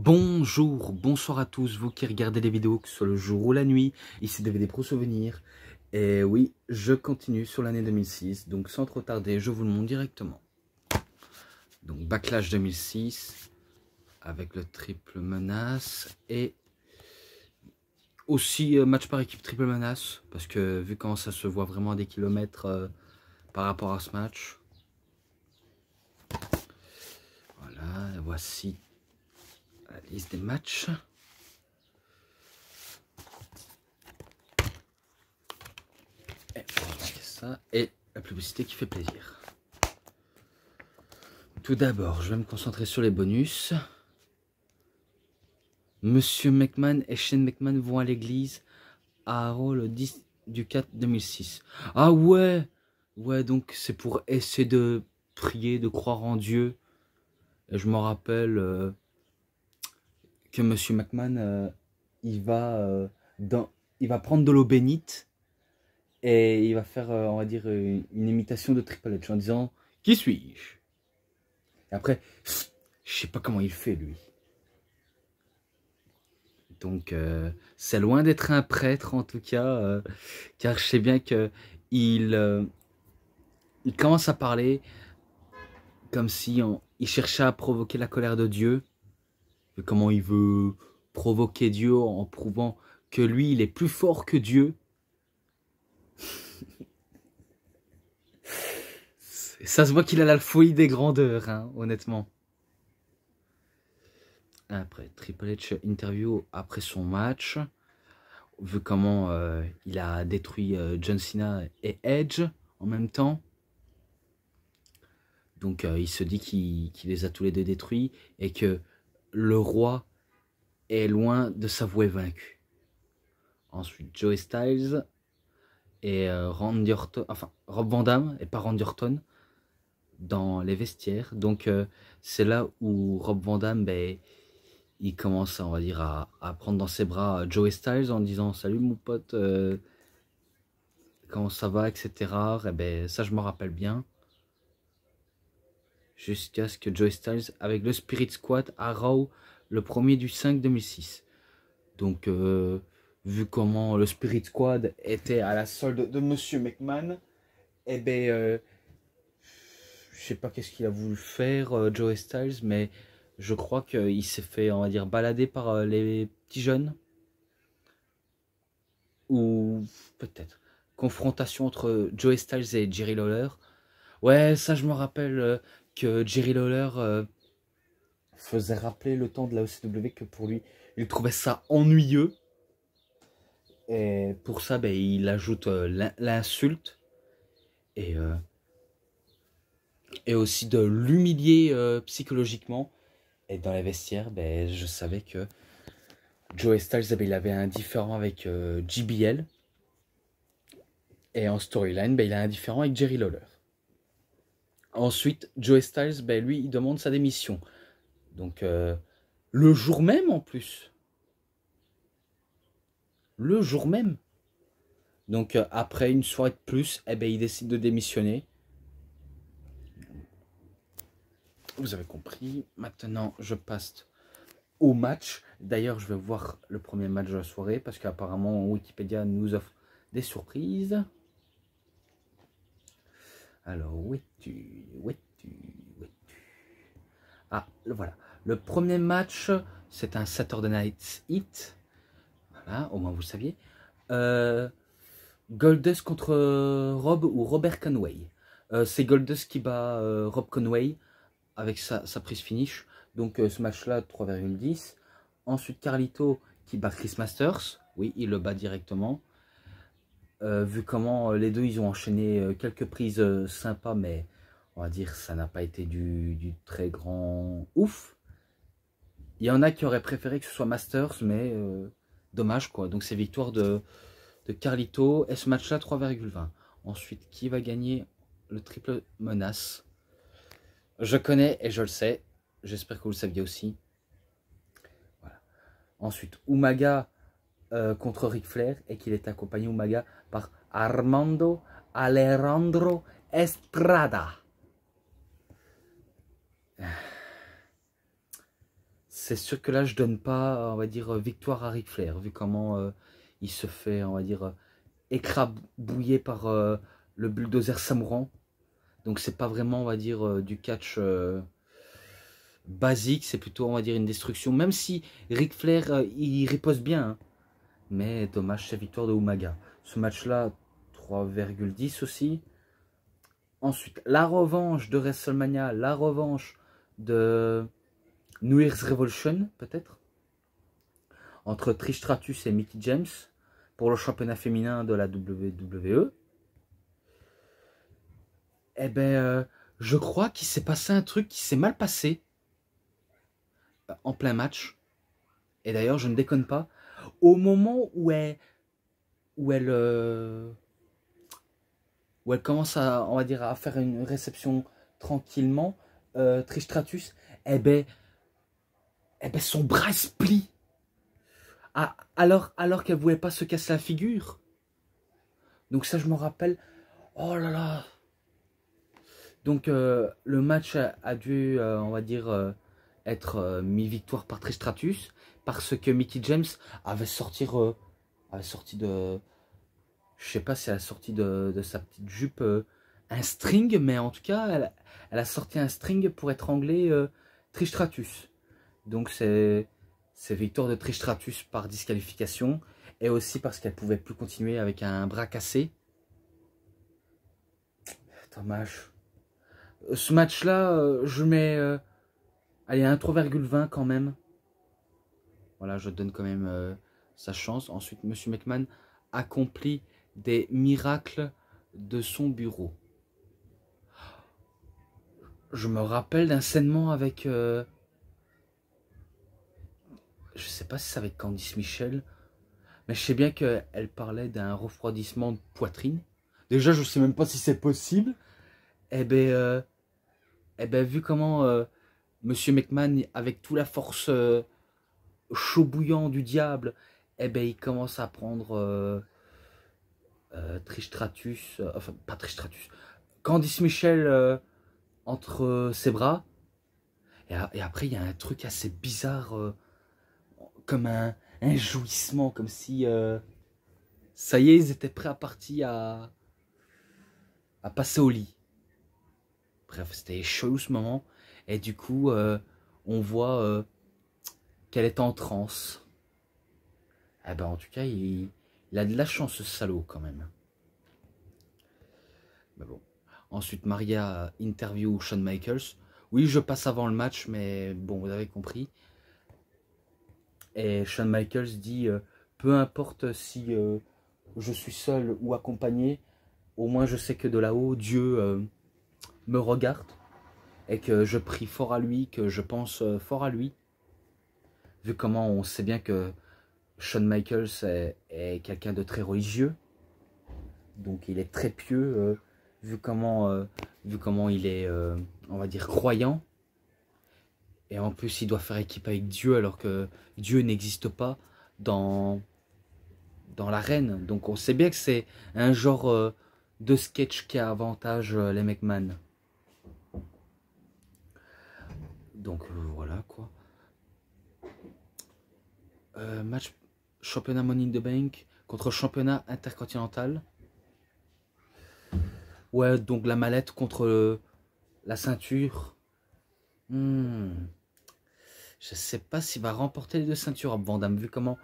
Bonjour, bonsoir à tous, vous qui regardez les vidéos, que ce soit le jour ou la nuit, ici DVD Pro Souvenirs. Et oui, je continue sur l'année 2006, donc sans trop tarder, je vous le montre directement. Donc Backlash 2006, avec le triple menace, et aussi match par équipe triple menace, parce que vu comment ça se voit vraiment à des kilomètres par rapport à ce match. Voilà, et voici la liste des matchs. Et on va marquer ça. Et la publicité qui fait plaisir. Tout d'abord, je vais me concentrer sur les bonus. Monsieur McMahon et Shane McMahon vont à l'église à Raw le 10 du 4 2006. Ah ouais! Ouais, donc c'est pour essayer de prier, de croire en Dieu. Et je me rappelle que Monsieur McMahon, il va prendre de l'eau bénite et il va faire, on va dire, une imitation de Triple H en disant « Qui suis-je » Et après, je sais pas comment il fait, lui. Donc, c'est loin d'être un prêtre, en tout cas, car je sais bien que il commence à parler comme si il cherchait à provoquer la colère de Dieu. Et comment il veut provoquer Dieu en prouvant que lui, il est plus fort que Dieu. Ça se voit qu'il a la folie des grandeurs, hein, honnêtement. Après, Triple H interview après son match, vu comment il a détruit John Cena et Edge en même temps. Donc il se dit qu'il les a tous les deux détruits et que le roi est loin de s'avouer vaincu. Ensuite, Joey Styles et Randy Orton, enfin Rob Van Dam et pas Randy Orton dans les vestiaires. Donc c'est là où Rob Van Dam, il commence, on va dire, à prendre dans ses bras Joey Styles en disant « Salut mon pote, comment ça va, etc. » Et ben ça je me rappelle bien. Jusqu'à ce que Joey Styles avec le Spirit Squad à Raw le 1er du 5 2006. Donc vu comment le Spirit Squad était à la solde de Monsieur McMahon, et ben je sais pas qu'est-ce qu'il a voulu faire Joey Styles, mais je crois qu'il s'est fait, on va dire, balader par les petits jeunes. Ou peut-être confrontation entre Joey Styles et Jerry Lawler. Ouais, ça je me rappelle que Jerry Lawler faisait rappeler le temps de la OCW, que pour lui, il trouvait ça ennuyeux. Et pour ça, il ajoute l'insulte et aussi de l'humilier psychologiquement. Et dans les vestiaires, je savais que Joey Styles, il avait un différend avec JBL. Et en storyline, il a un différend avec Jerry Lawler. Ensuite, Joey Styles, lui, il demande sa démission. Donc, le jour même en plus. Le jour même. Donc, après une soirée de plus, il décide de démissionner. Vous avez compris. Maintenant, je passe au match. D'ailleurs, je vais voir le premier match de la soirée parce qu'apparemment, Wikipédia nous offre des surprises. Alors, où es-tu? Ah, voilà. Le premier match, c'est un Saturday Night Heat. Voilà, au moins vous le saviez. Goldust contre Rob ou Robert Conway. C'est Goldust qui bat Rob Conway avec sa prise finish. Donc ce match-là, 3,10. Ensuite, Carlito qui bat Chris Masters. Oui, il le bat directement. Vu comment les deux, ils ont enchaîné quelques prises sympas, mais on va dire ça n'a pas été du très grand ouf. Il y en a qui auraient préféré que ce soit Masters, mais dommage quoi. Donc c'est victoire de Carlito. Et ce match-là, 3,20. Ensuite, qui va gagner le triple menace? Je connais et je le sais. J'espère que vous le saviez aussi. Voilà. Ensuite, Umaga contre Ric Flair et qu'il est accompagné Umaga par Armando Alejandro Estrada. c'est sûr que là, je donne pas, on va dire, victoire à Ric Flair, vu comment il se fait, on va dire, écrabouiller par le bulldozer Samouran. Donc c'est pas vraiment, on va dire, du catch basique, c'est plutôt, on va dire, une destruction. Même si Ric Flair, il riposte bien, hein. Mais dommage, c'est victoire de Umaga. Ce match-là, 3,10 aussi. Ensuite, la revanche de WrestleMania, la revanche de New Year's Revolution, peut-être, entre Trish Stratus et Mickie James, pour le championnat féminin de la WWE. Eh ben, je crois qu'il s'est passé un truc qui s'est mal passé en plein match. Et d'ailleurs, je ne déconne pas. Au moment où elle commence à, on va dire, à faire une réception tranquillement, Trish Stratus, son bras se plie. Alors qu'elle ne voulait pas se casser la figure. Donc ça, je me rappelle. Oh là là. Donc le match a dû, on va dire, être mis victoire par Trish Stratus, parce que Mickie James avait sorti de, je sais pas si elle a sorti de sa petite jupe un string, mais en tout cas, elle a sorti un string pour étrangler Trish Stratus. Donc c'est victoire de Trish Stratus par disqualification, et aussi parce qu'elle pouvait plus continuer avec un bras cassé. Dommage. Ce match-là, je mets allez, un 3,20 quand même. Voilà, je donne quand même sa chance. Ensuite, Monsieur McMahon accomplit des miracles de son bureau. Je me rappelle d'un saignement avec... je sais pas si c'est avec Candice Michel, mais je sais bien qu'elle parlait d'un refroidissement de poitrine. Déjà, je sais même pas si c'est possible. Eh ben, vu comment Monsieur McMahon, avec toute la force chaud bouillant du diable, il commence à prendre Trish Stratus, enfin pas Trish Stratus, Candice Michel entre ses bras. Et après, il y a un truc assez bizarre, comme un jouissement, comme si ça y est, ils étaient prêts à partir à passer au lit. Bref, c'était chelou ce moment. Et du coup, on voit qu'elle est en transe. Eh ben, en tout cas, il a de la chance, ce salaud, quand même. Mais bon. Ensuite, Maria interview Shawn Michaels. Oui, je passe avant le match, mais bon, vous avez compris. Et Shawn Michaels dit peu importe si je suis seul ou accompagné, au moins je sais que de là-haut, Dieu me regarde et que je prie fort à lui, que je pense fort à lui. Vu comment on sait bien que Shawn Michaels est quelqu'un de très religieux, donc il est très pieux, vu comment il est, on va dire, croyant. Et en plus, il doit faire équipe avec Dieu, alors que Dieu n'existe pas dans l'arène. Donc on sait bien que c'est un genre de sketch qui a avantage les McMahon. Donc voilà quoi. Match championnat Money in the Bank contre championnat intercontinental. Ouais, donc la mallette contre la ceinture. Je sais pas s'il va remporter les deux ceintures, Van Damme, vu comment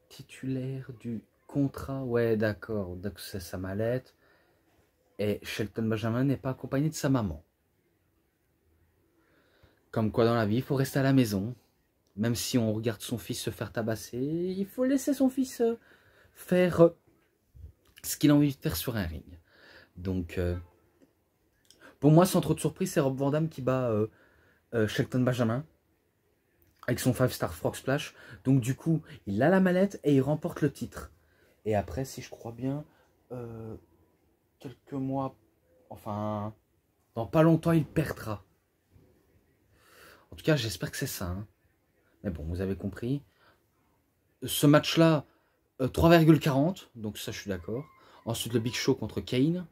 titulaire du contrat. Ouais, d'accord. Donc c'est sa mallette. Et Shelton Benjamin n'est pas accompagné de sa maman. Comme quoi dans la vie, il faut rester à la maison. Même si on regarde son fils se faire tabasser, il faut laisser son fils faire ce qu'il a envie de faire sur un ring. Donc, pour moi, sans trop de surprise, c'est Rob Van Dam qui bat Shelton Benjamin avec son 5-star Frog Splash. Donc, du coup, il a la mallette et il remporte le titre. Et après, si je crois bien, quelques mois, enfin, dans pas longtemps, il perdra. En tout cas, j'espère que c'est ça. Hein. Mais bon, vous avez compris. Ce match-là, 3,40. Donc ça, je suis d'accord. Ensuite, le Big Show contre Kane.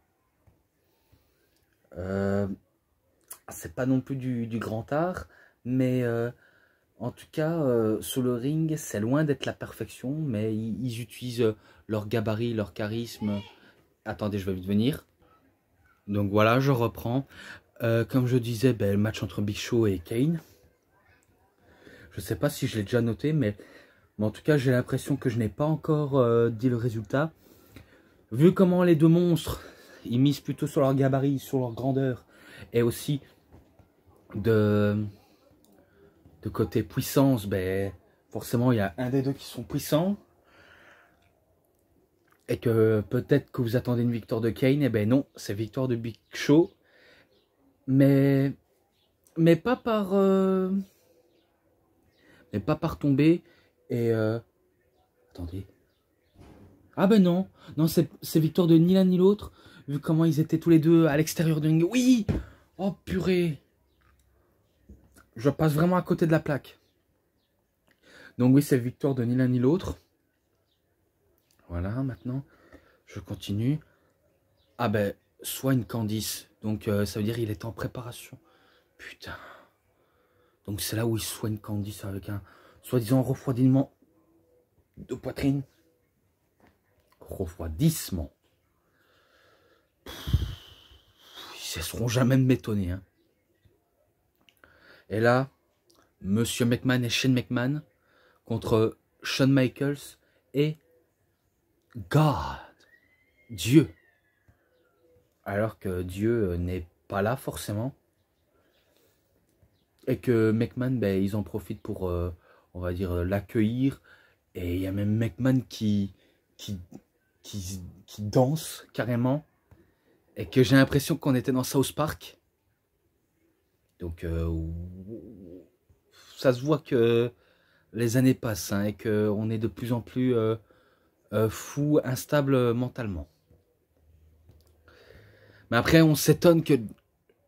c'est pas non plus du grand art, mais en tout cas, sur le ring, c'est loin d'être la perfection, mais ils utilisent leur gabarit, leur charisme. Attendez, je vais vite venir. Donc voilà, je reprends. Comme je disais, ben, le match entre Big Show et Kane. Je sais pas si je l'ai déjà noté, mais en tout cas, j'ai l'impression que je n'ai pas encore dit le résultat. Vu comment les deux monstres, ils misent plutôt sur leur gabarit, sur leur grandeur, et aussi de côté puissance, ben, forcément, il y a un des deux qui sont puissants. Et que peut-être que vous attendez une victoire de Kane, et ben non, c'est victoire de Big Show. Mais pas par... mais pas par tomber. Et... attendez. Ah ben non, non, c'est victoire de ni l'un ni l'autre, vu comment ils étaient tous les deux à l'extérieur du ring. Oui. Oh purée. Je passe vraiment à côté de la plaque. Donc oui, c'est victoire de ni l'un ni l'autre. Voilà, maintenant, je continue. Ah ben, Swan Candice. Donc ça veut dire qu'il est en préparation. Putain. Donc c'est là où il soigne Candice avec un soi-disant refroidissement de poitrine. Refroidissement. Ils ne cesseront jamais de m'étonner. Hein. Et là, Monsieur McMahon et Shane McMahon contre Shawn Michaels et God, Dieu. Alors que Dieu n'est pas là forcément. Et que McMahon, ben, ils en profitent pour, on va dire, l'accueillir. Et il y a même McMahon qui danse carrément. Et que j'ai l'impression qu'on était dans South Park. Donc, ça se voit que les années passent hein, et qu'on est de plus en plus fou, instable mentalement. Mais après, on s'étonne que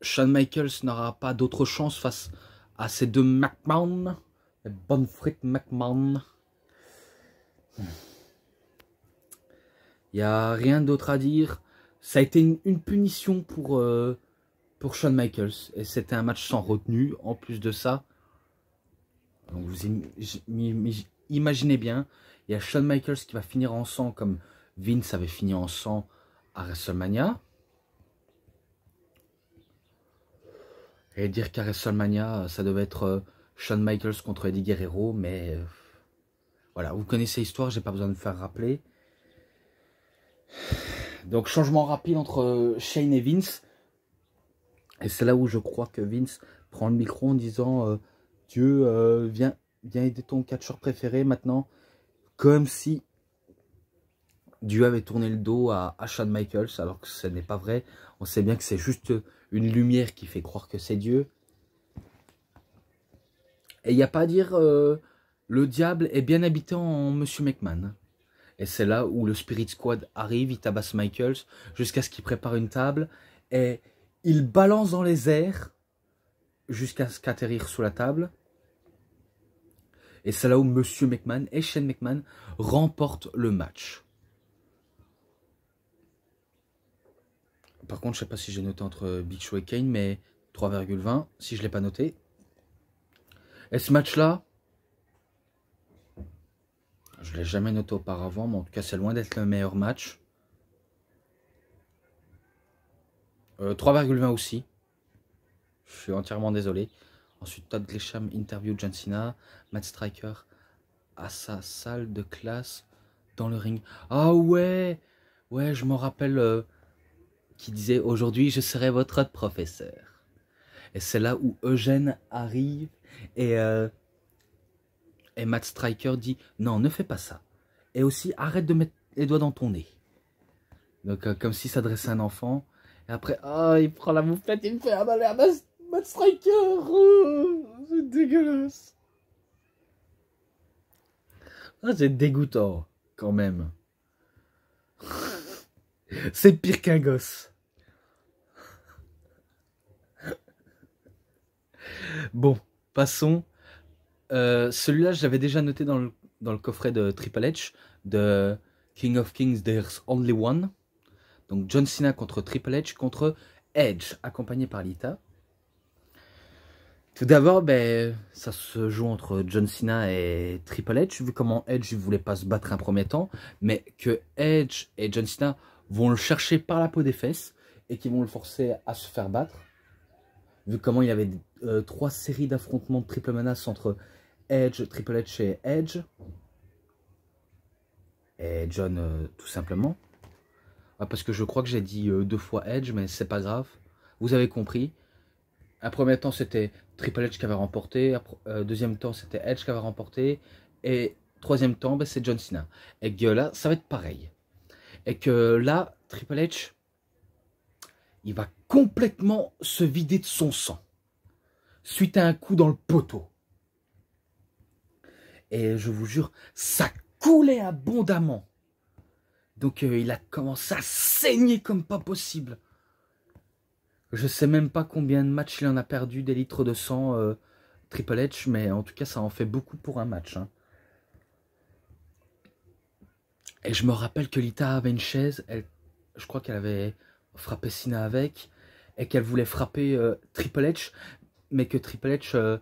Shawn Michaels n'aura pas d'autre chance face à ces deux McMahon, les bonnes frites McMahon. Il n'y a rien d'autre à dire. Ça a été une punition pour Shawn Michaels. Et c'était un match sans retenue. En plus de ça, donc vous imaginez bien, il y a Shawn Michaels qui va finir en sang comme Vince avait fini en sang à WrestleMania. Et dire qu'à WrestleMania, ça devait être Shawn Michaels contre Eddie Guerrero, mais voilà, vous connaissez l'histoire, j'ai pas besoin de faire rappeler. Donc changement rapide entre Shane et Vince. Et c'est là où je crois que Vince prend le micro en disant Dieu, viens aider ton catcheur préféré maintenant. Comme si Dieu avait tourné le dos à Shawn Michaels, alors que ce n'est pas vrai. On sait bien que c'est juste une lumière qui fait croire que c'est Dieu. Et il n'y a pas à dire, le diable est bien habité en Monsieur McMahon. Et c'est là où le Spirit Squad arrive, il tabasse Michaels, jusqu'à ce qu'il prépare une table. Et il balance dans les airs, jusqu'à ce qu'atterrir sous la table. Et c'est là où Monsieur McMahon et Shane McMahon remportent le match. Par contre, je ne sais pas si j'ai noté entre Big Show et Kane, mais 3,20, si je ne l'ai pas noté. Et ce match-là, je ne l'ai jamais noté auparavant, mais en tout cas, c'est loin d'être le meilleur match. 3,20 aussi. Je suis entièrement désolé. Ensuite, Todd Grisham interview John Cena. Matt Striker à sa salle de classe dans le ring. Ah ouais, ouais, je m'en rappelle... qui disait aujourd'hui je serai votre professeur. Et c'est là où Eugène arrive et Matt Striker dit non, ne fais pas ça. Et aussi arrête de mettre les doigts dans ton nez. Donc comme s'il s'adressait à un enfant. Et après, oh, il prend la mouflette, il me fait avaler à Matt Striker. Oh, c'est dégueulasse. Oh, c'est dégoûtant quand même. C'est pire qu'un gosse. Bon, passons. Celui-là, je l'avais déjà noté dans le coffret de Triple H, de King of Kings, There's Only One. Donc John Cena contre Triple H, contre Edge, accompagné par Lita. Tout d'abord, ben, ça se joue entre John Cena et Triple H, vu comment Edge ne voulait pas se battre un premier temps, mais que Edge et John Cena vont le chercher par la peau des fesses et qui vont le forcer à se faire battre. Vu comment il y avait 3 séries d'affrontements de triple menace entre Edge, Triple H et Edge. Et John, tout simplement. Ouais, parce que je crois que j'ai dit 2 fois Edge, mais c'est pas grave. Vous avez compris. Un premier temps, c'était Triple H qui avait remporté. Deuxième temps, c'était Edge qui avait remporté. Et troisième temps, ben, c'est John Cena. Et que là, ça va être pareil. Et que là, Triple H, il va complètement se vider de son sang. Suite à un coup dans le poteau. Et je vous jure, ça coulait abondamment. Donc il a commencé à saigner comme pas possible. Je sais même pas combien de matchs il en a perdu, des litres de sang, Triple H, mais en tout cas ça en fait beaucoup pour un match. Hein. Et je me rappelle que Lita avait une chaise, je crois qu'elle avait frappé Cena avec, et qu'elle voulait frapper Triple H, mais que Triple H,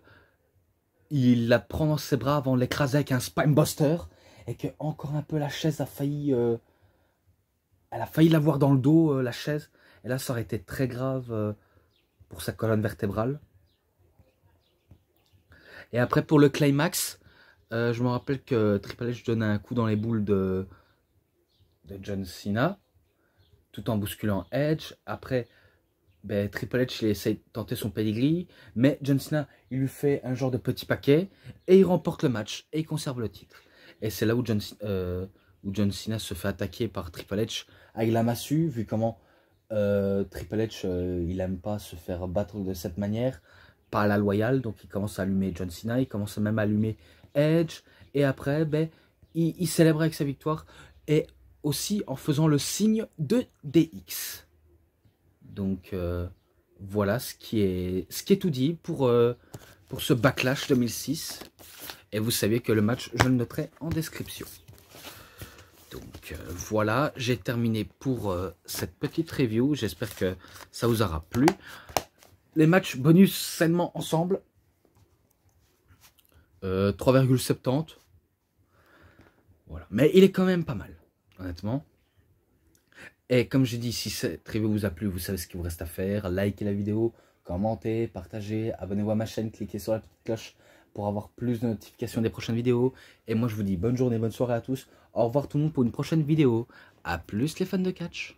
il la prend dans ses bras avant de l'écraser avec un Spinebuster, et que encore un peu la chaise a failli... elle a failli l'avoir dans le dos, la chaise. Et là, ça aurait été très grave pour sa colonne vertébrale. Et après, pour le climax, je me rappelle que Triple H donnait un coup dans les boules de John Cena, tout en bousculant Edge. Après, ben, Triple H, il essaie de tenter son pedigree, mais John Cena, il lui fait un genre de petit paquet, et il remporte le match, et il conserve le titre. Et c'est là où John Cena se fait attaquer par Triple H avec la massue, vu comment Triple H, il aime pas se faire battre de cette manière, par la loyale, donc il commence à allumer John Cena, il commence même à allumer Edge, et après, ben, il célèbre avec sa victoire, et aussi en faisant le signe de DX. Donc voilà ce qui est tout dit pour ce Backlash 2006, et vous savez que le match, je le noterai en description. Donc voilà, j'ai terminé pour cette petite review. J'espère que ça vous aura plu. Les matchs bonus sainement ensemble. 3,70. Voilà. Mais il est quand même pas mal, honnêtement. Et comme j'ai dit, si cette review vous a plu, vous savez ce qu'il vous reste à faire. Likez la vidéo, commentez, partagez, abonnez-vous à ma chaîne, cliquez sur la petite cloche pour avoir plus de notifications des prochaines vidéos. Et moi, je vous dis bonne journée, bonne soirée à tous. Au revoir tout le monde pour une prochaine vidéo. A plus les fans de catch.